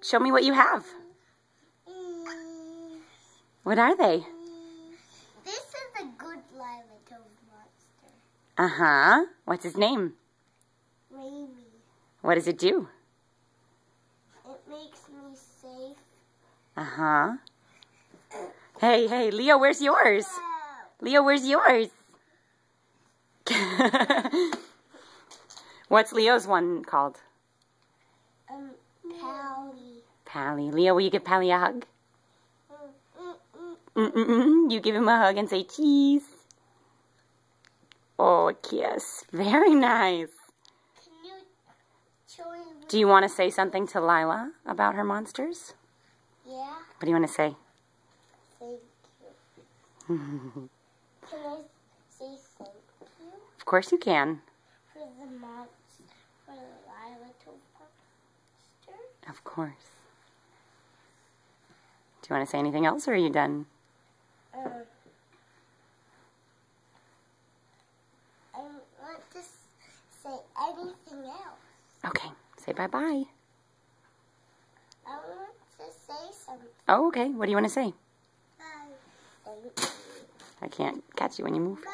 Show me what you have. What are they? This is a good Lila monster. Uh-huh. What's his name? Raimi. What does it do? It makes me safe. Uh-huh. Hey, Leo, where's yours? Leo, where's yours? What's Leo's one called? Pally. Pally. Leo, will you give Pally a hug? You give him a hug and say cheese. Oh, a kiss. Very nice. Can you show me? Do you want to say something to Lila about her monsters? Yeah. What do you want to say? Thank you. Can I say thank you? Of course you can. For the monster, for the Lila monster? Of course. Do you want to say anything else, or are you done? I want to say anything else. Okay, say bye-bye. I want to say something. Oh, okay. What do you want to say? Thank you. I can't catch you when you move.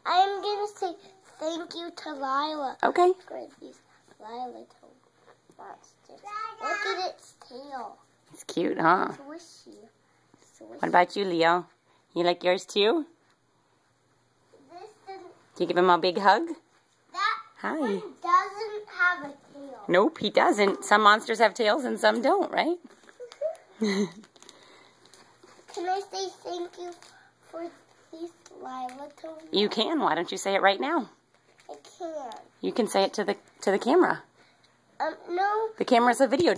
I'm going to say thank you to Lila. Okay. For these Lila monsters. Look at its tail. It's cute, huh? Swishy. What about you, Leo? You like yours too? Do you give him a big hug? That Hi. one doesn't have a tail. Nope, he doesn't. Some monsters have tails and some don't, right? Can I say thank you for these Lila toys? You can. Why don't you say it right now? I can't. You can say it to the camera. No. The camera's a video.